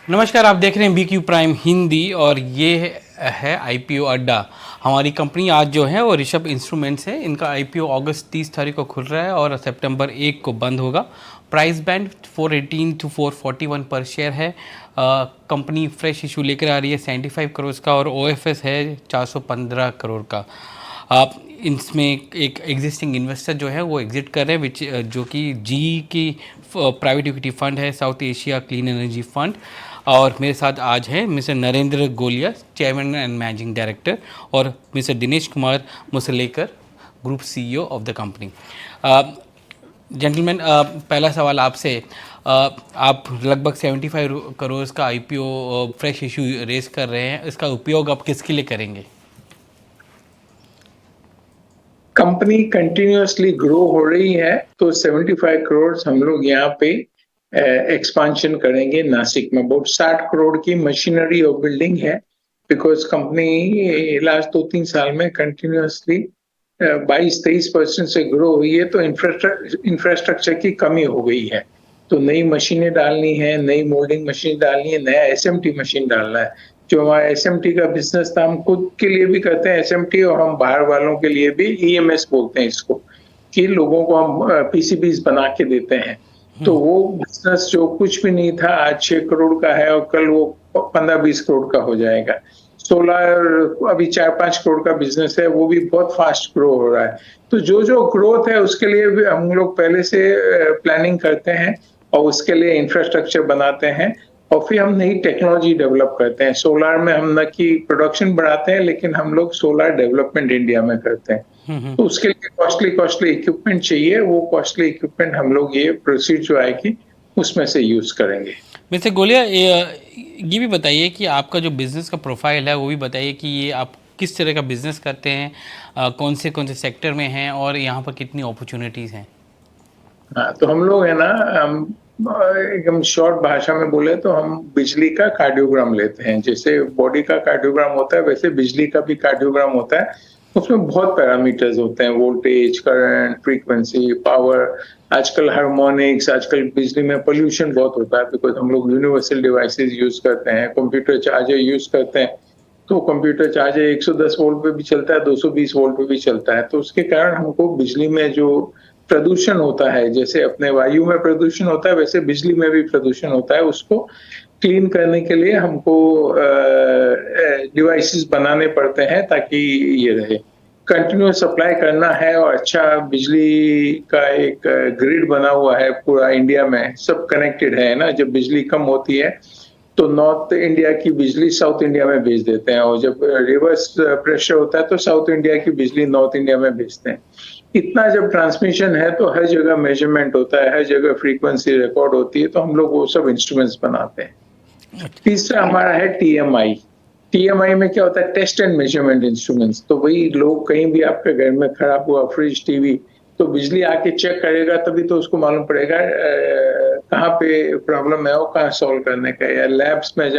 नमस्कार, आप देख रहे हैं BQ प्राइम हिंदी और ये है आईपीओ अड्डा। हमारी कंपनी आज जो है वो ऋषभ इंस्ट्रूमेंट्स है। इनका आईपीओ अगस्त 30 तारीख को खुल रहा है और सितंबर 1 को बंद होगा। प्राइस बैंड 418 टू 441 पर शेयर है। कंपनी फ्रेश इशू लेकर आ रही है 75 करोड़ का और ओएफएस है 415 करोड़ का। आप इसमें एक एग्जिस्टिंग इन्वेस्टर जो है वो एग्जिट कर रहे हैं जो कि जी की प्राइवेट इक्विटी फंड है, South Asia clean energy fund. और मेरे साथ आज हैं mister Narendra Golia, chairman and managing director, और mister Dinesh Kumar Musalekar, group CEO of the company. Gentleman, पहला सवाल आपसे। आप लगभग 75 करोड़ का आईपीओ फ्रेश इशू रेस कर रहे हैं, इसका उपयोग आप किसके लिए करेंगे? कंपनी कंटिन्यूअसली ग्रो हो रही है तो 75 करोड़ हम लोग यहाँ पे एक्सपांशन करेंगे। नासिक में बहुत 60 करोड़ की मशीनरी और बिल्डिंग है, बिकॉज कंपनी लास्ट 2-3 साल में कंटिन्यूअसली 22-23% से ग्रो हुई है, तो इंफ्रास्ट्रक्चर की कमी हो गई है। तो नई मशीनें डालनी है, नई मोल्डिंग मशीन डालनी है, नया एसएमटी मशीन डालना है। जो हमारा एसएमटी का बिजनेस था, हम खुद के लिए भी करते हैं एसएमटी, और हम बाहर वालों के लिए भी ईएमएस बोलते हैं इसको, कि लोगों को हम पीसीबीज बना के देते हैं। तो वो बिजनेस जो कुछ भी नहीं था आज 6 करोड़ का है और कल वो 15-20 करोड़ का हो जाएगा। सोलर अभी 4-5 करोड़ का बिजनेस है, वो भी बहुत फास्ट ग्रो हो रहा है। तो जो जो ग्रोथ है उसके लिए भी हम लोग पहले से प्लानिंग करते हैं और उसके लिए इंफ्रास्ट्रक्चर बनाते हैं, और फिर हम नई टेक्नोलॉजी डेवलप करते हैं। सोलार में हम न कि प्रोडक्शन बढ़ाते हैं, लेकिन हम लोग सोलार डेवलपमेंट इंडिया में करते हैं। तो उसके लिए कॉस्टली इक्विपमेंट चाहिए। वो कॉस्टली इक्विपमेंट हम लोग ये प्रोसीड जो आएगी उसमें से यूज करेंगे। मिस्टर गोलिया, ये भी बताइए कि आपका जो बिज़नेस का प्रोफाइल है वो भी बताइए कि ये आप किस तरह का बिज़नेस करते हैं, कौन से सेक्टर में हैं और यहाँ पर कितनी अपॉर्चुनिटीज़ हैं। हाँ, तो हम लोग है ना, हम एकदम शॉर्ट भाषा में बोले तो हम बिजली का कार्डियोग्राम लेते हैं। जैसे बॉडी का कार्डियोग्राम होता है, वैसे बिजली का भी कार्डियोग्राम होता है। उसमें बहुत पैरामीटर्स होते हैं, वोल्टेज, करंट, फ्रीक्वेंसी, पावर, आजकल हार्मोनिक्स। आजकल बिजली में पोल्यूशन बहुत होता है, बिकॉज हम लोग यूनिवर्सल डिवाइसेस यूज करते हैं, कंप्यूटर चार्जर यूज करते हैं। तो कंप्यूटर चार्जर 110 वोल्ट पे भी चलता है, 220 वोल्ट पे भी चलता है। तो उसके कारण हमको बिजली में जो प्रदूषण होता है, जैसे अपने वायु में प्रदूषण होता है, वैसे बिजली में भी प्रदूषण होता है। उसको क्लीन करने के लिए हमको डिवाइसेस बनाने पड़ते हैं ताकि ये रहे। कंटिन्यूअस सप्लाई करना है और अच्छा बिजली का एक ग्रिड बना हुआ है पूरा इंडिया में, सब कनेक्टेड है ना। जब बिजली कम होती है तो नॉर्थ इंडिया की बिजली साउथ इंडिया में भेज देते हैं, और जब रिवर्स प्रेशर होता है तो साउथ इंडिया की बिजली नॉर्थ इंडिया में भेजते हैं। इतना जब ट्रांसमिशन है तो हर जगह मेजरमेंट होता है, हर जगह फ्रीक्वेंसी रिकॉर्ड होती है, तो हम लोग वो सब इंस्ट्रूमेंट्स बनाते हैं। तीसरा हमारा है टीएमआई। टीएमआई में क्या होता है? Test and measurement instruments. तो वही लोग कहीं भी आपके घर में खराब हुआ फ्रिज, टीवी, तो बिजली आके चेक करेगा, तभी तो उसको मालूम पड़ेगा कहाँ पे प्रॉब्लम है और कहाँ सॉल्व करने का। या लैब्स में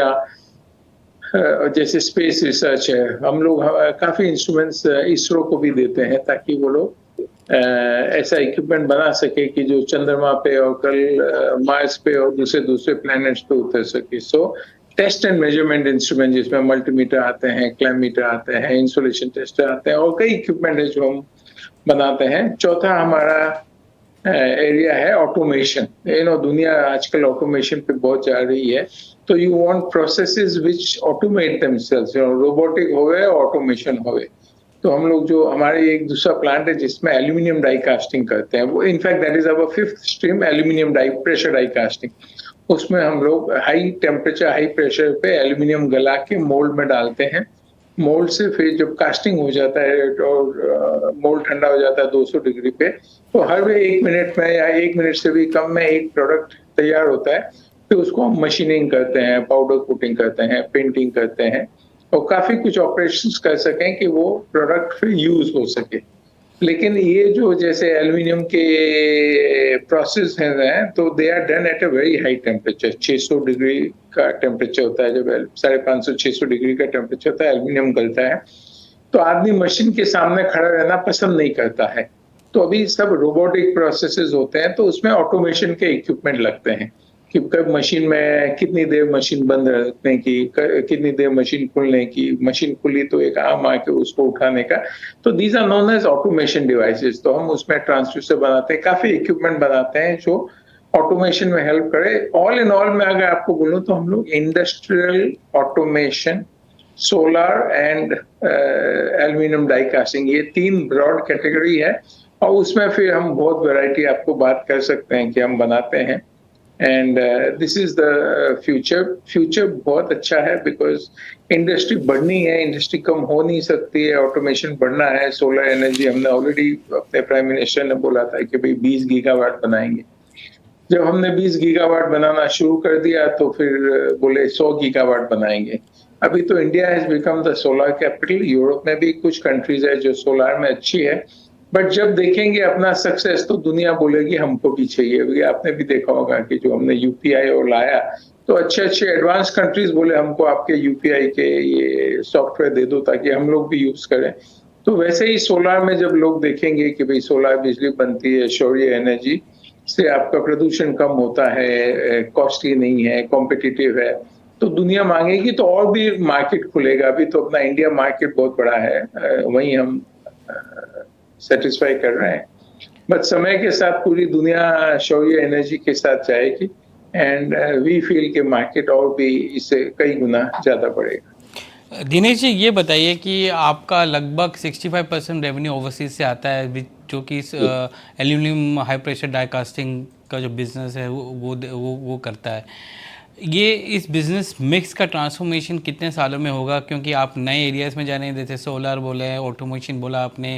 जैसे स्पेस रिसर्च है, हम लोग काफी इंस्ट्रूमेंट्स इसरो को भी देते हैं ताकि वो लोग ऐसा इक्विपमेंट बना सके कि जो चंद्रमा पे और कल मार्स पे और दूसरे दूसरे प्लैनेट्स पे उतर सके। सो टेस्ट एंड मेजरमेंट इंस्ट्रूमेंट, जिसमें मल्टीमीटर आते हैं, क्लैमीटर आते हैं, इंसुलेशन टेस्टर आते हैं, और कई इक्विपमेंट है जो हम बनाते हैं। चौथा हमारा एरिया है ऑटोमेशन। दुनिया आजकल ऑटोमेशन पे बहुत जा रही है, तो you want processes which automate themselves, robotic होवे, ऑटोमेशन होवे। तो हम लोग जो हमारे एक दूसरा प्लांट है जिसमें एल्यूमिनियम डाई कास्टिंग करते हैं, वो in fact that is our 5th stream, aluminium die pressure die casting. उसमें हम लोग हाई टेम्परेचर हाई प्रेशर पे एल्यूमिनियम गला के मोल्ड में डालते हैं। मोल्ड से फिर जब कास्टिंग हो जाता है और मोल्ड ठंडा हो जाता है 200 डिग्री पे, तो हर 1 मिनट में या 1 मिनट से भी कम में एक प्रोडक्ट तैयार होता है। फिर उसको हम मशीनिंग करते हैं, पाउडर कोटिंग करते हैं, पेंटिंग करते हैं, और काफी कुछ ऑपरेशंस कर सकें कि वो प्रोडक्ट फिर यूज हो सके। लेकिन ये जो जैसे एल्यूमिनियम के प्रोसेस हैं, तो they are done at a very high temperature. 600 degree का टेम्परेचर होता है, जब 550-600 डिग्री का टेम्परेचर होता है, एल्यूमिनियम गलता है। तो आदमी मशीन के सामने खड़ा रहना पसंद नहीं करता है। तो अभी सब रोबोटिक प्रोसेसेस होते हैं, तो उसमें ऑटोमेशन के इक्विपमेंट लगते हैं कि कब मशीन में कितनी देर मशीन बंद रखने की, कितनी देर मशीन खुलने की, मशीन खुली तो एक आर्म आके उसको उठाने का। तो these are known as automation devices. तो हम उसमें ट्रांसड्यूसर बनाते हैं, काफी इक्विपमेंट बनाते हैं जो ऑटोमेशन में हेल्प करे। ऑल इन ऑल मैं अगर आपको बोलूं तो हम लोग industrial automation, solar and aluminium die casting, ये 3 ब्रॉड कैटेगरी है। और उसमें फिर हम बहुत वैरायटी आपको बात कर सकते हैं कि हम बनाते हैं। And this is the future. Future बहुत अच्छा है बिकॉज इंडस्ट्री बढ़नी है, इंडस्ट्री कम हो नहीं सकती है, ऑटोमेशन बढ़ना है। सोलर एनर्जी हमने ऑलरेडी, अपने प्राइम मिनिस्टर ने बोला था कि भाई 20 गीगावाट बनाएंगे। जब हमने 20 गीगावाट बनाना शुरू कर दिया तो फिर बोले 100 गीगावाट बनाएंगे। अभी तो India has become the solar capital. Europe में भी कुछ कंट्रीज है जो सोलर में अच्छी है, बट जब देखेंगे अपना सक्सेस तो दुनिया बोलेगी हमको भी चाहिए। अभी आपने भी देखा होगा कि जो हमने यूपीआई और लाया तो अच्छे अच्छे एडवांस कंट्रीज बोले हमको आपके यूपीआई के ये सॉफ्टवेयर दे दो ताकि हम लोग भी यूज करें। तो वैसे ही सोलर में जब लोग देखेंगे कि भाई सोलर बिजली बनती है, सौर्य एनर्जी से आपका प्रदूषण कम होता है, कॉस्टली नहीं है, कॉम्पिटिटिव है, तो दुनिया मांगेगी तो और भी मार्केट खुलेगा। अभी तो अपना इंडिया मार्केट बहुत बड़ा है, वहीं हम सेटिस्फाई कर रहे हैं। बट समय के साथ पूरी दुनिया सौर्य एनर्जी के साथ जाएगी एंड वी फील के मार्केट और भी इससे कई गुना ज्यादा बढ़ेगा। दिनेश जी, ये बताइए कि आपका लगभग 65% रेवेन्यू ओवरसीज से आता है, जो कि aluminium high pressure die casting का जो बिज़नेस है वो करता है। ये इस बिज़नेस मिक्स का ट्रांसफॉर्मेशन कितने सालों में होगा? क्योंकि आप नए एरियाज़ में जा रहे हैं, जैसे सोलर बोले, ऑटोमेशन बोला आपने,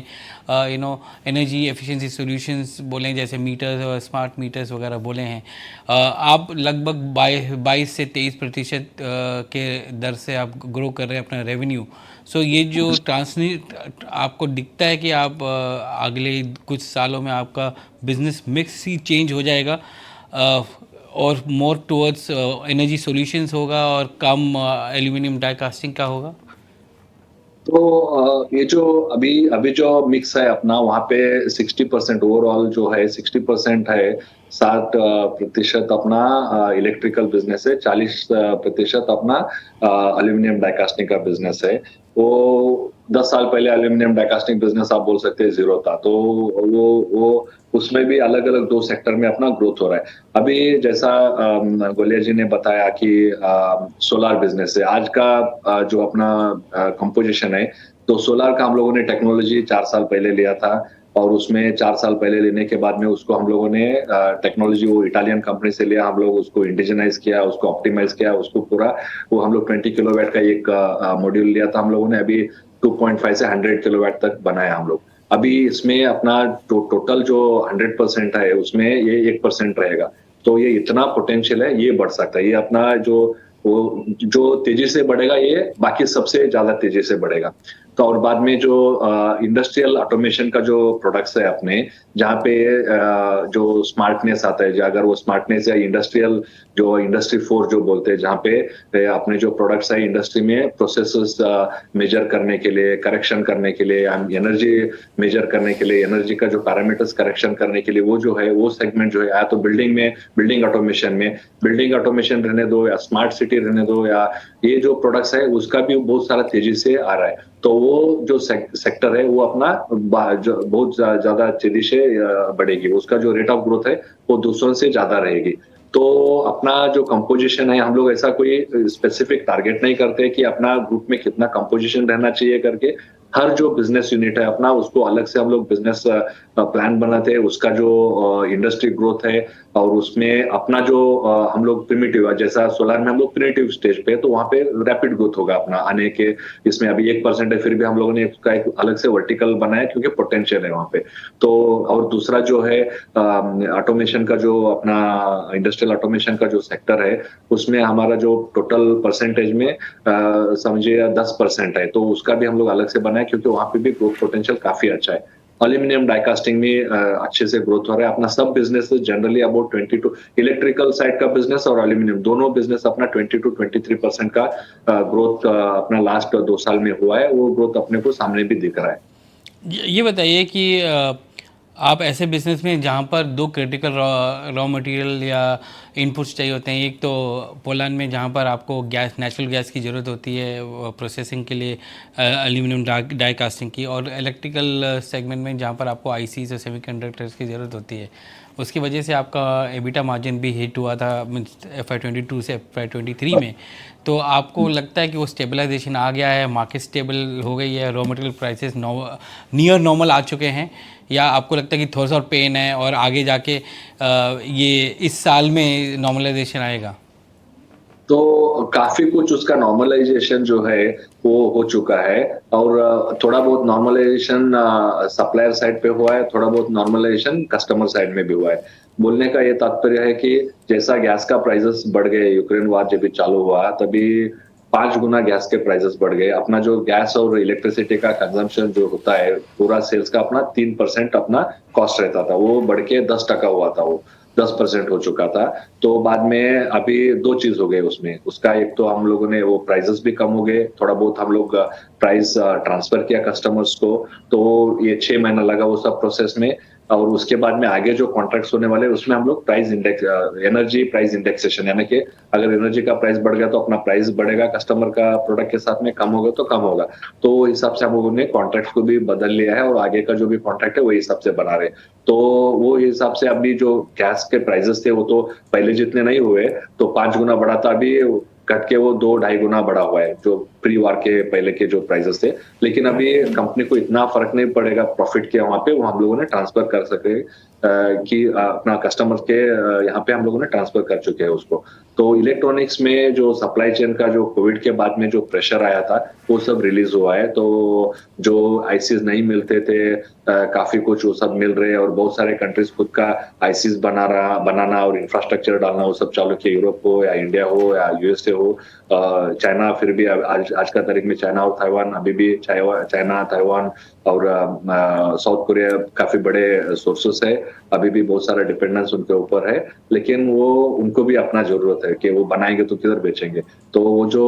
एनर्जी एफिशिएंसी सॉल्यूशंस बोले जैसे मीटर्स और स्मार्ट मीटर्स वगैरह बोले हैं। आप लगभग 22 से 23% के दर से आप ग्रो कर रहे हैं अपना रेवेन्यू। सो ये जो आपको दिखता है कि आप अगले कुछ सालों में आपका बिजनेस मिक्स ही चेंज हो जाएगा और मोर टुवर्ड्स एनर्जी सॉल्यूशंस होगा और कम एल्यूमिनियम डाई कास्टिंग का होगा? तो ये जो अभी अभी जो मिक्स है अपना, वहाँ पे 60% ओवरऑल जो है 60% है, 60% अपना इलेक्ट्रिकल बिजनेस है, 40% अपना एल्यूमिनियम डाइकास्टिंग का बिजनेस है। वो 10 साल पहले एल्यूमिनियम डाइकास्टिंग बिजनेस आप बोल सकते हैं जीरो था, तो वो उसमें भी अलग अलग 2 सेक्टर में अपना ग्रोथ हो रहा है। अभी जैसा गोलिया जी ने बताया कि सोलर बिजनेस है आज का जो अपना कंपोजिशन है, तो सोलर का हम लोगों ने टेक्नोलॉजी 4 साल पहले लिया था, और उसमें 4 साल पहले लेने के बाद में उसको हम लोगों ने टेक्नोलॉजी वो इटालियन कंपनी से लिया, हम लोग उसको इंडिजिनाइज किया, उसको ऑप्टिमाइज किया, उसको पूरा वो हम लोग 20 किलोवाट का एक मॉड्यूल लिया था हम लोगों ने। अभी 2.5 से 100 किलोवाट तक बनाया हम लोग। अभी इसमें अपना टोटल जो 100% है उसमें ये 1% रहेगा। तो ये इतना पोटेंशियल है, ये बढ़ सकता है। ये अपना जो तेजी से बढ़ेगा, ये बाकी सबसे ज्यादा तेजी से बढ़ेगा। तो और बाद में जो इंडस्ट्रियल ऑटोमेशन का जो प्रोडक्ट्स है अपने, जहाँ पे जो स्मार्टनेस आता है, अगर वो स्मार्टनेस या इंडस्ट्रियल जो इंडस्ट्री 4 जो बोलते हैं, जहाँ पे अपने जो प्रोडक्ट्स है इंडस्ट्री में प्रोसेसेस मेजर करने के लिए, करेक्शन करने के लिए, एनर्जी मेजर करने के लिए, एनर्जी का जो पैरामीटर्स करेक्शन करने के लिए, वो जो है वो सेगमेंट जो है, या तो बिल्डिंग ऑटोमेशन रहने दो, या स्मार्ट सिटी रहने दो, या ये जो प्रोडक्ट्स है उसका भी बहुत सारा तेजी से आ रहा है। तो वो जो सेक्टर है वो अपना बहुत ज्यादा तेजी से बढ़ेगी, उसका जो रेट ऑफ ग्रोथ है वो दूसरों से ज्यादा रहेगी। तो अपना जो कंपोजिशन है, हम लोग ऐसा कोई स्पेसिफिक टारगेट नहीं करते कि अपना ग्रुप में कितना कंपोजिशन रहना चाहिए करके। हर जो बिजनेस यूनिट है अपना, उसको अलग से हम लोग बिजनेस प्लान बनाते हैं, उसका जो इंडस्ट्री ग्रोथ है, और उसमें अपना जो हम लोग प्रिमिटिव, जैसा सोलर में हम लोग प्रिमिटिव स्टेज पे, तो वहाँ पे रैपिड ग्रोथ होगा अपना आने के। इसमें अभी 1% है, फिर भी हम लोगों ने उसका एक अलग से वर्टिकल बनाया क्योंकि पोटेंशियल है वहाँ पे। तो और दूसरा जो है ऑटोमेशन का, जो अपना इंडस्ट्रियल ऑटोमेशन का जो सेक्टर है, उसमें हमारा जो टोटल परसेंटेज में समझिए 10% है, तो उसका भी हम लोग अलग से बनाए क्योंकि वहाँ पे भी ग्रोथ पोटेंशियल काफी अच्छा है। एल्यूमिनियम डाइकास्टिंग में अच्छे से ग्रोथ हो रहा है। अपना सब business generally about 22 electrical side का बिजनेस और एल्यूमिनियम दोनों बिजनेस अपना 22-23% का ग्रोथ अपना लास्ट 2 साल में हुआ है। वो ग्रोथ अपने को सामने भी दिख रहा है। ये बताइए कि आप ऐसे बिजनेस में जहाँ पर दो क्रिटिकल रॉ मटेरियल या इनपुट्स चाहिए होते हैं, एक तो पोलैंड में जहाँ पर आपको गैस, नेचुरल गैस की ज़रूरत होती है प्रोसेसिंग के लिए, एल्यूमिनियम डाई कास्टिंग की, और इलेक्ट्रिकल सेगमेंट में जहाँ पर आपको आईसीज और सेमीकंडक्टर्स की ज़रूरत होती है। उसकी वजह से आपका एबिटा मार्जिन भी हिट हुआ था FY22 से FY23 में। तो आपको लगता है कि वो स्टेबलाइजेशन आ गया है, मार्केट स्टेबल हो गई है, raw material prices near normal आ चुके हैं, या आपको लगता है कि थोड़ा सा और पेन है और आगे जाके ये इस साल में नॉर्मलाइजेशन आएगा? तो काफी कुछ उसका नॉर्मलाइजेशन जो है वो हो चुका है, और थोड़ा बहुत नॉर्मलाइजेशन सप्लायर साइड पे हुआ है, थोड़ा बहुत नॉर्मलाइजेशन कस्टमर साइड में भी हुआ है। बोलने का ये तात्पर्य है कि जैसा गैस का प्राइसेस बढ़ गए, यूक्रेन वार जब भी चालू हुआ तभी 5 गुना गैस के प्राइसेस बढ़ गए। अपना जो गैस और इलेक्ट्रिसिटी का कंजम्पशन जो होता है पूरा सेल्स का अपना 3% अपना कॉस्ट रहता था, वो बढ़ के 10% हुआ था, वो 10% हो चुका था। तो बाद में अभी दो चीज हो गए उसमें, उसका एक तो हम लोगों ने वो प्राइसेस भी कम हो गए, थोड़ा बहुत हम लोग प्राइस ट्रांसफर किया कस्टमर्स को, तो ये 6 महीना लगा वो सब प्रोसेस में। और उसके बाद में आगे जो कॉन्ट्रैक्ट्स होने वाले उसमें हम लोग price index, energy price indexation, यानी कि अगर एनर्जी का प्राइस बढ़ गया तो अपना प्राइस बढ़ेगा, कस्टमर का प्रोडक्ट के साथ में कम होगा तो कम होगा। तो हिसाब से हम लोगों ने कॉन्ट्रैक्ट को भी बदल लिया है, और आगे का जो भी कॉन्ट्रैक्ट है वही हिसाब से बना रहे। तो वो हिसाब से अभी जो गैस के प्राइसेस थे वो तो पहले जितने नहीं हुए, तो 5 गुना बढ़ा था, अभी कट के वो 2-2.5 गुना बढ़ा हुआ है जो प्री वार के पहले के जो प्राइसेस थे। लेकिन अभी कंपनी को इतना फर्क नहीं पड़ेगा प्रॉफिट के, वहां पे वो हम लोगों ने ट्रांसफर कर सके कि अपना कस्टमर के यहाँ पे हम लोगों ने ट्रांसफर कर चुके हैं उसको। तो इलेक्ट्रॉनिक्स में जो सप्लाई चेन का जो कोविड के बाद में जो प्रेशर आया था वो सब रिलीज हुआ है। तो जो आईसीज नहीं मिलते थे, काफी कुछ वो सब मिल रहे हैं, और बहुत सारे कंट्रीज खुद का आईसीज बनाना और इंफ्रास्ट्रक्चर डालना वो सब चालू किया, यूरोप हो या इंडिया हो या यूएसए हो, चाइना, फिर भी आज का तारीख में चाइना और ताइवान, अभी भी चाइना, ताइवान और साउथ कोरिया काफी बड़े सोर्सेस है। अभी भी बहुत सारा डिपेंडेंस उनके ऊपर है, लेकिन वो उनको भी अपना जरूरत है कि वो बनाएंगे तो किधर बेचेंगे। तो वो जो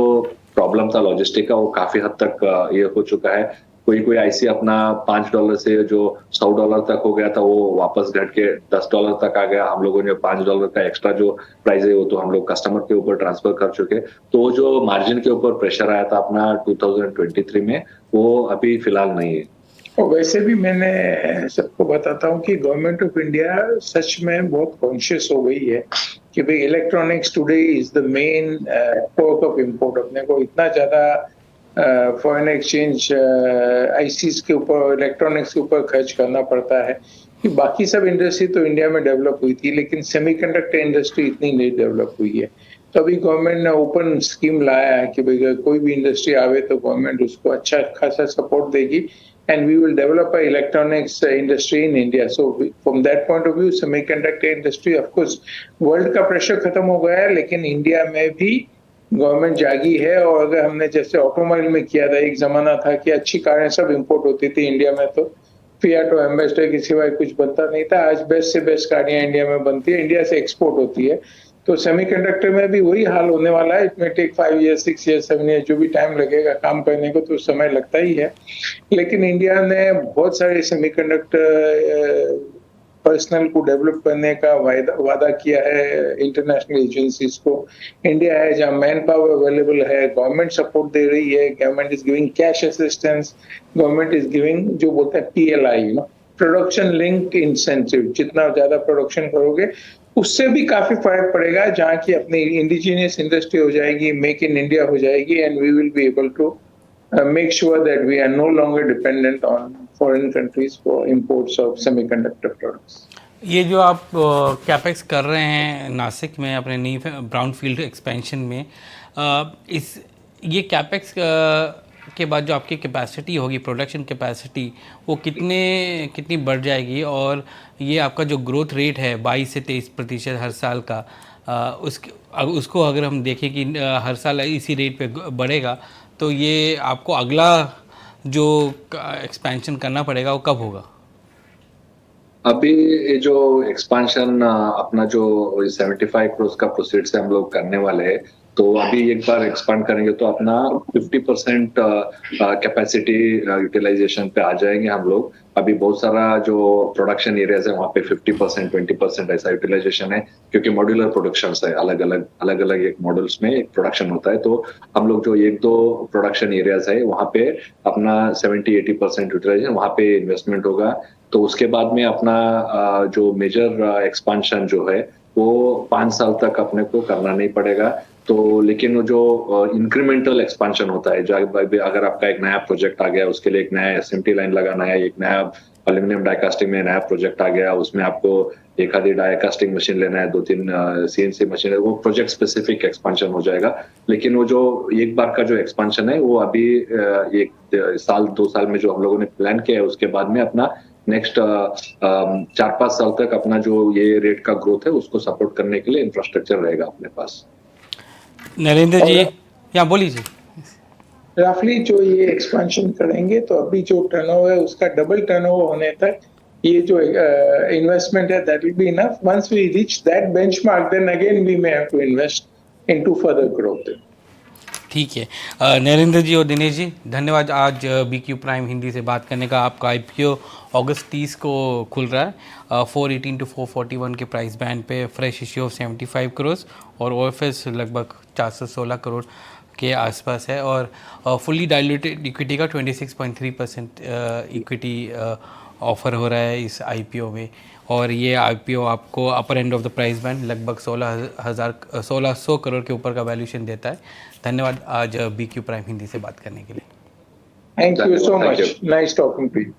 प्रॉब्लम था लॉजिस्टिक का वो काफी हद तक ये हो चुका है। कोई कोई आईसी अपना $5 से जो $100 तक हो गया था वो वापस घट के $10 तक आ गया। हम लोगों ने $5 का एक्स्ट्रा जो प्राइस है वो तो हम लोग कस्टमर के ऊपर ट्रांसफर कर चुके। तो जो मार्जिन के ऊपर प्रेशर आया था अपना 2023 में, वो अभी फिलहाल नहीं है। और वैसे भी मैंने सबको बताता हूँ कि गवर्नमेंट ऑफ इंडिया सच में बहुत कॉन्शियस हो गई है कि भाई electronics today is the main port of import. अपने को इतना ज्यादा फॉरेन एक्सचेंज आईसीज के ऊपर, इलेक्ट्रॉनिक्स के ऊपर खर्च करना पड़ता है कि बाकी सब इंडस्ट्री तो इंडिया में डेवलप हुई थी, लेकिन सेमीकंडक्टर इंडस्ट्री इतनी नहीं डेवलप हुई है। तो अभी गवर्नमेंट ने ओपन स्कीम लाया है कि भाई कोई भी इंडस्ट्री आवे तो गवर्नमेंट उसको अच्छा खासा सपोर्ट देगी, and we will develop a electronics industry in India. So from that point of view, semiconductor industry, of course, world का प्रेशर खत्म हो गया है, लेकिन इंडिया में भी गवर्नमेंट जागी है। और अगर हमने जैसे ऑटोमोबाइल में किया था, एक जमाना था कि अच्छी कारें सब इंपोर्ट होती थी इंडिया में, तो फिएट और एम्बेसडर के सिवाय कुछ बनता नहीं था। आज बेस्ट से बेस्ट गाड़ियां इंडिया में बनती है, इंडिया से एक्सपोर्ट होती है। तो सेमीकंडक्टर में भी वही हाल होने वाला है। इट में टेक 5 years, 6 years, 7 years, जो भी टाइम लगेगा काम करने को, तो समय लगता ही है। लेकिन इंडिया ने बहुत सारे सेमीकंडक्टर पर्सनल को डेवलप करने का वादा किया है इंटरनेशनल एजेंसीज को। इंडिया है जहाँ मैन पावर अवेलेबल है, गवर्नमेंट सपोर्ट दे रही है, government is giving cash assistance, government is giving जो बोलते हैं PLI, प्रोडक्शन लिंक्ड इंसेंटिव। जितना ज्यादा प्रोडक्शन करोगे उससे भी काफी फर्क पड़ेगा, जहाँ की अपनी इंडिजिनियस इंडस्ट्री हो जाएगी, मेक इन इंडिया हो जाएगी, and we will be able to make sure that we are no longer dependent on foreign countries for imports of semiconductor products. ये जो आप कैपेक्स कर रहे हैं नासिक में अपने न्यू ब्राउन फील्ड एक्सपेंशन में, इस ये कैपेक्स के बाद जो आपकी कैपेसिटी होगी, प्रोडक्शन कैपेसिटी, वो कितनी बढ़ जाएगी? और ये आपका जो ग्रोथ रेट है 22 से 23% हर साल का, उसको अगर हम देखें कि हर साल इसी रेट पे बढ़ेगा, तो ये आपको अगला जो एक्सपेंशन करना पड़ेगा वो कब होगा? अभी ये जो एक्सपांशन अपना जो 75 करोड़ का प्रोसीड से हम लोग करने वाले हैं, तो अभी एक बार एक्सपांड करेंगे तो अपना 50% कैपेसिटी यूटिलाइजेशन पे आ जाएंगे हम लोग। अभी बहुत सारा जो प्रोडक्शन एरियाज है वहाँ पे 50% 20% ऐसा यूटिलाइजेशन है, क्योंकि मॉड्यूलर प्रोडक्शन है, अलग अलग एक मॉडल्स में एक प्रोडक्शन होता है। तो हम लोग जो एक दो प्रोडक्शन एरियाज है वहाँ पे अपना 70-80% यूटिलाइजेशन, वहाँ पे इन्वेस्टमेंट होगा। तो उसके बाद में अपना जो मेजर एक्सपांशन जो है वो 5 साल तक अपने को करना नहीं पड़ेगा। तो लेकिन वो जो इंक्रीमेंटल एक्सपांशन होता है, जो अगर आपका एक नया प्रोजेक्ट आ गया, उसके लिए एक नया एसएमटी लाइन लगाना है, एक नया एल्यूमिनियम डाई कास्टिंग में नया प्रोजेक्ट आ गया, उसमें आपको एक आधी डाई कास्टिंग मशीन लेना है, 2-3 सीएनसी मशीन है, वो प्रोजेक्ट स्पेसिफिक एक्सपांशन हो जाएगा। लेकिन वो जो एक बार का जो एक्सपांशन है वो अभी एक साल 2 साल में जो हम लोगों ने प्लान किया है, उसके बाद में अपना नेक्स्ट 4-5 साल तक अपना जो ये रेट का ग्रोथ है उसको सपोर्ट करने के लिए इंफ्रास्ट्रक्चर रहेगा अपने पास। नरेंद्र जी, या बोलिए जी। रफली जो ये एक्सपेंशन करेंगे तो अभी जो टर्नओवर है उसका डबल टर्नओवर होने तक ये जो इन्वेस्टमेंट है that will be enough. Once we reach that benchmark then again we may have to invest into further growth. ठीक है, नरेंद्र जी और दिनेश जी, धन्यवाद आज BQ प्राइम हिंदी से बात करने का। आपका IPO अगस्त 30 को खुल रहा है 418 to 441 के प्राइस बैंड पे, फ्रेश इश्यू ऑफ 75 करोड़ और OFS लगभग 416 करोड़ के आसपास है, और फुल्ली डाइल्यूटेड इक्विटी का 26.3% इक्विटी ऑफर हो रहा है इस IPO में। और ये IPO आपको upper end of the price band लगभग 1600 करोड़ के ऊपर का वैल्यूएशन देता है। धन्यवाद आज BQ प्राइम हिंदी से बात करने के लिए। Thank you so much, nice talking to you.